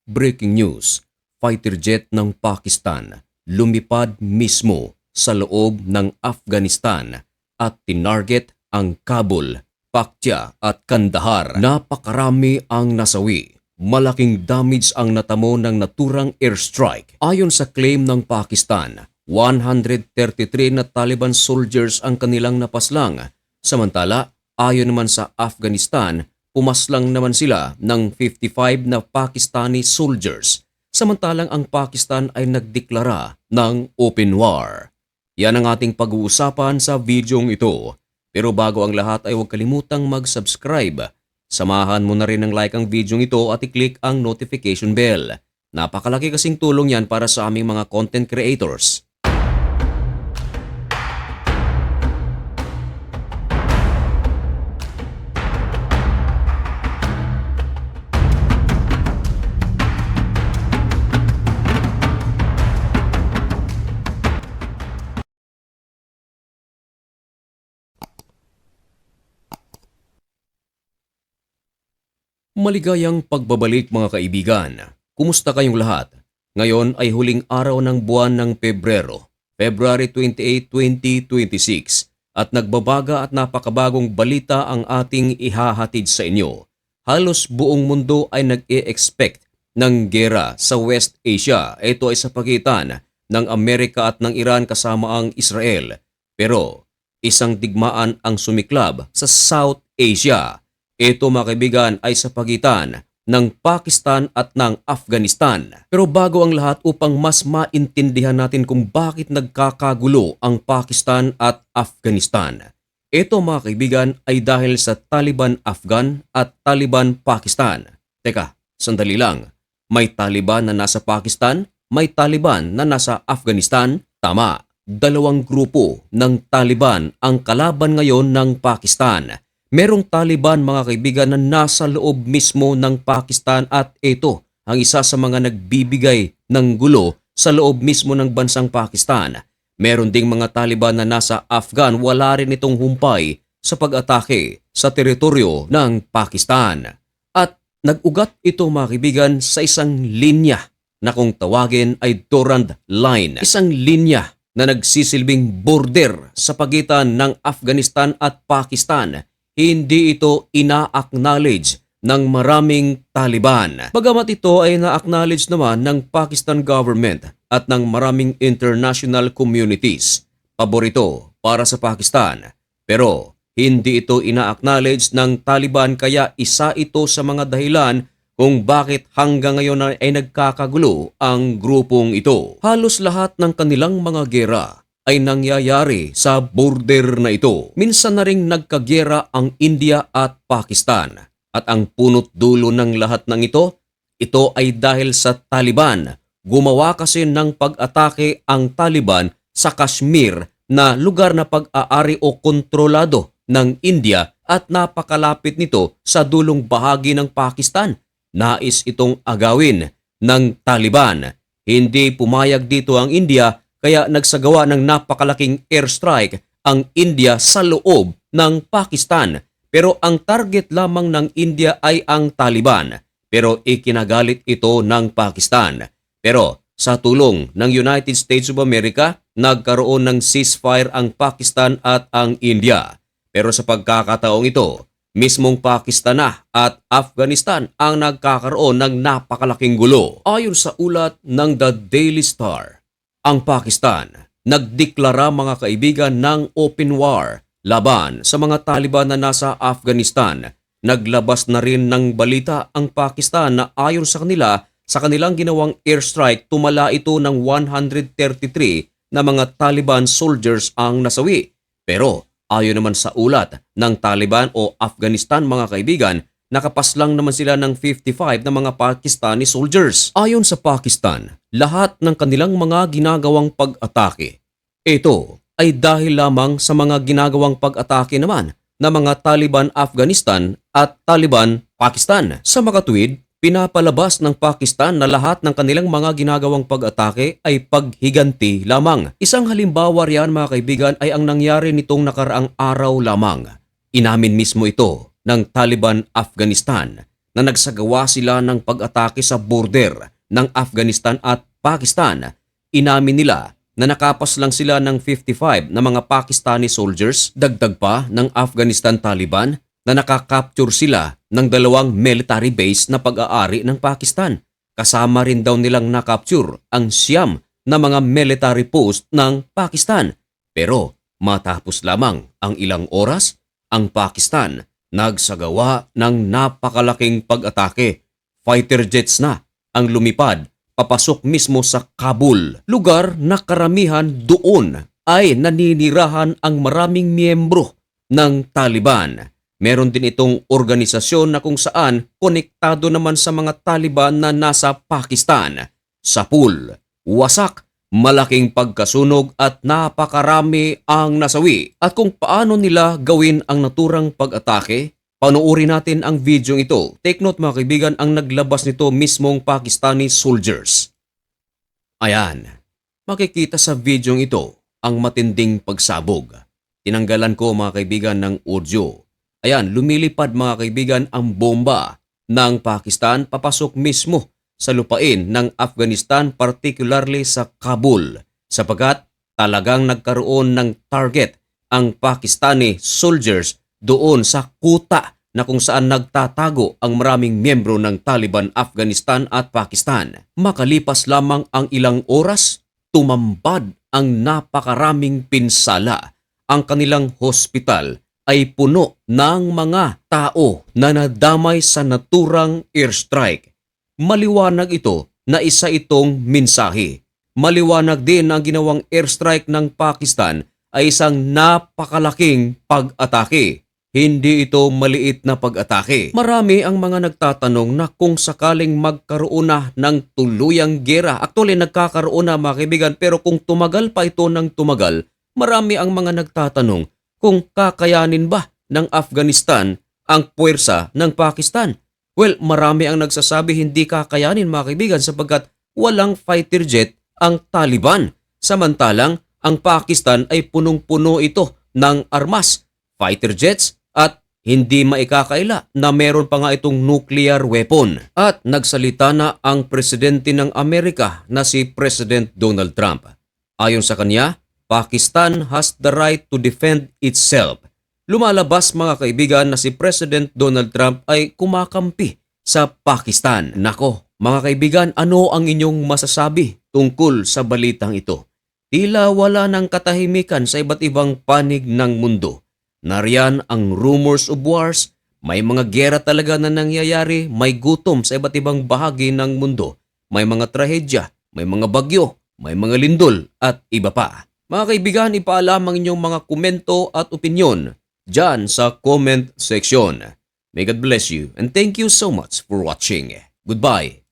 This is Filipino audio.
Breaking news, fighter jet ng Pakistan lumipad mismo sa loob ng Afghanistan at tinarget ang Kabul, Paktia at Kandahar. Napakarami ang nasawi. Malaking damage ang natamo ng naturang airstrike. Ayon sa claim ng Pakistan, 133 na Taliban soldiers ang kanilang napaslang. Samantala, ayon naman sa Afghanistan, pumaslang naman sila ng 55 na Pakistani soldiers, samantalang ang Pakistan ay nagdeklara ng open war. Yan ang ating pag-uusapan sa videong ito. Pero bago ang lahat ay huwag kalimutang mag-subscribe. Samahan mo na rin ng like ang videong ito at i-click ang notification bell. Napakalaki kasing tulong yan para sa aming mga content creators. Maligayang pagbabalik mga kaibigan. Kumusta kayong lahat? Ngayon ay huling araw ng buwan ng Pebrero, February 28, 2026 at nagbabaga at napakabagong balita ang ating ihahatid sa inyo. Halos buong mundo ay nag-e-expect ng gera sa West Asia. Ito ay sa pagitan ng Amerika at ng Iran kasama ang Israel. Pero isang digmaan ang sumiklab sa South Asia. Ito mga kaibigan ay sa pagitan ng Pakistan at ng Afghanistan. Pero bago ang lahat upang mas maintindihan natin kung bakit nagkakagulo ang Pakistan at Afghanistan. Ito mga kaibigan ay dahil sa Taliban Afghan at Taliban Pakistan. Teka, sandali lang. May Taliban na nasa Pakistan, may Taliban na nasa Afghanistan. Tama, dalawang grupo ng Taliban ang kalaban ngayon ng Pakistan. Merong Taliban mga kaibigan na nasa loob mismo ng Pakistan at ito ang isa sa mga nagbibigay ng gulo sa loob mismo ng bansang Pakistan. Meron ding mga Taliban na nasa Afghan, wala rin itong humpay sa pag-atake sa teritoryo ng Pakistan. At nag-ugat ito mga kaibigan sa isang linya na kung tawagin ay Durand Line. Isang linya na nagsisilbing border sa pagitan ng Afghanistan at Pakistan. Hindi ito ina-acknowledge ng maraming Taliban. Bagamat ito ay na-acknowledge naman ng Pakistan government at ng maraming international communities. Paborito para sa Pakistan. Pero hindi ito ina-acknowledge ng Taliban kaya isa ito sa mga dahilan kung bakit hanggang ngayon ay nagkakagulo ang grupong ito. Halos lahat ng kanilang mga gera ay nangyayari sa border na ito. Minsan na ring nagkagera ang India at Pakistan. At ang punot dulo ng lahat ng ito ay dahil sa Taliban. Gumawa kasi ng pag-atake ang Taliban sa Kashmir na lugar na pag-aari o kontrolado ng India at napakalapit nito sa dulong bahagi ng Pakistan. Nais itong agawin ng Taliban. Hindi pumayag dito ang India kaya nagsagawa ng napakalaking airstrike ang India sa loob ng Pakistan. Pero ang target lamang ng India ay ang Taliban. Pero ikinagalit ito ng Pakistan. Pero sa tulong ng United States of America, nagkaroon ng ceasefire ang Pakistan at ang India. Pero sa pagkakataong ito, mismong Pakistan na at Afghanistan ang nagkakaroon ng napakalaking gulo. Ayon sa ulat ng The Daily Star, ang Pakistan nagdeklara mga kaibigan ng open war laban sa mga Taliban na nasa Afghanistan. Naglabas na rin ng balita ang Pakistan na ayon sa kanila sa kanilang ginawang airstrike tumala ito ng 133 na mga Taliban soldiers ang nasawi. Pero ayon naman sa ulat ng Taliban o Afghanistan mga kaibigan, nakapaslang naman sila ng 55 na mga Pakistani soldiers. Ayon sa Pakistan, lahat ng kanilang mga ginagawang pag-atake, ito ay dahil lamang sa mga ginagawang pag-atake naman ng mga Taliban Afghanistan at Taliban Pakistan. Sa makatuwid, pinapalabas ng Pakistan na lahat ng kanilang mga ginagawang pag-atake ay paghiganti lamang. Isang halimbawa riyan mga kaibigan ay ang nangyari nitong nakaraang araw lamang. Inamin mismo ito ng Taliban Afghanistan na nagsagawa sila ng pag-atake sa border ng Afghanistan at Pakistan. Inamin nila na nakapas lang sila ng 55 na mga Pakistani soldiers, dagdag pa ng Afghanistan Taliban na nakakapture sila ng 2 military base na pag-aari ng Pakistan. Kasama rin daw nilang nakapture ang 9 na mga military post ng Pakistan. Pero matapos lamang ang ilang oras, ang Pakistan nagsagawa ng napakalaking pag-atake. Fighter jets na ang lumipad papasok mismo sa Kabul, lugar na karamihan doon ay naninirahan ang maraming miyembro ng Taliban. Meron din itong organisasyon na kung saan konektado naman sa mga Taliban na nasa Pakistan. Sapul, wasak, malaking pagkasunog at napakarami ang nasawi. At kung paano nila gawin ang naturang pag-atake, panoorin natin ang video ito. Take note mga kaibigan, ang naglabas nito mismong Pakistani soldiers. Ayan, makikita sa video ito ang matinding pagsabog. Tinanggalan ko mga kaibigan ng audio. Ayan, lumilipad mga kaibigan ang bomba ng Pakistan papasok mismo sa lupain ng Afghanistan, particularly sa Kabul, sapagkat talagang nagkaroon ng target ang Pakistani soldiers doon sa kuta na kung saan nagtatago ang maraming miyembro ng Taliban, Afghanistan at Pakistan. Makalipas lamang ang ilang oras, tumambad ang napakaraming pinsala. Ang kanilang hospital ay puno ng mga tao na nadamay sa naturang airstrike. Maliwanag ito na isa itong mensahe. Maliwanag din na ang ginawang airstrike ng Pakistan ay isang napakalaking pag-atake. Hindi ito maliit na pag-atake. Marami ang mga nagtatanong na kung sakaling magkaroon na ng tuluyang giyera. Actually, nagkakaroon na mga kaibigan, pero kung tumagal pa ito ng tumagal, marami ang mga nagtatanong kung kakayanin ba ng Afghanistan ang puwersa ng Pakistan. Well, marami ang nagsasabi hindi kakayanin mga kaibigan sapagkat walang fighter jet ang Taliban. Samantalang ang Pakistan ay punong-puno ito ng armas, fighter jets at hindi maikakaila na meron pa nga itong nuclear weapon. At nagsalita na ang presidente ng Amerika na si President Donald Trump. Ayon sa kanya, Pakistan has the right to defend itself. Lumalabas mga kaibigan na si President Donald Trump ay kumakampi sa Pakistan. Nako, mga kaibigan, ano ang inyong masasabi tungkol sa balitang ito? Tila wala ng katahimikan sa iba't ibang panig ng mundo. Nariyan ang rumors of wars, may mga giyera talaga na nangyayari, may gutom sa iba't ibang bahagi ng mundo, may mga trahedya, may mga bagyo, may mga lindol at iba pa. Mga kaibigan, ipaalam ang inyong mga komento at opinyon dyan sa comment section. May God bless you and thank you so much for watching. Goodbye.